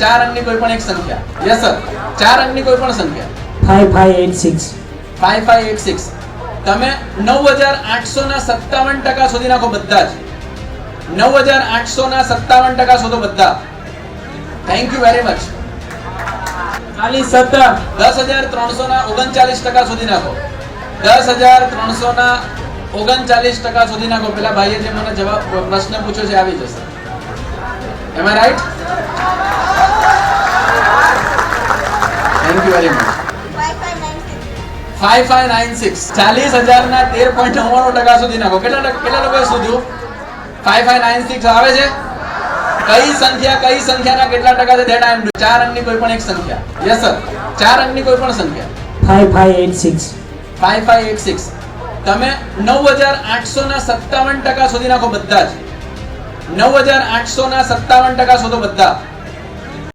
ચાર અંકની કોઈ પણ એક સંખ્યા. Yes sir. ચાર અંકની કોઈ પણ સંખ્યા. 5586. 5586. તમે 9857% શોધી નાખો બધા જ. 9857% શોધો બધા. Thank you very much. 4017. 10339% શોધી નાખો. 10339% શોધી નાખો. પેલા ભાઈએ જે મને જવાબ પ્રશ્ન પૂછ્યો છે આવી જશે. Am I right? Thank you very much. 5596. 40,000 ના 13.99% શોધી નાખો. કેટલા લોકોએ શોધ્યું? 5596 આવે છે. કઈ સંખ્યાના કેટલા ટકા છે? That I am do. ચાર અંકની કોઈ પણ એક સંખ્યા. Yes sir. ચાર અંકની કોઈ પણ સંખ્યા. 5586. 5586. તમે 9857% શોધી નાખો બધા જ. 9857% શોધો બધા.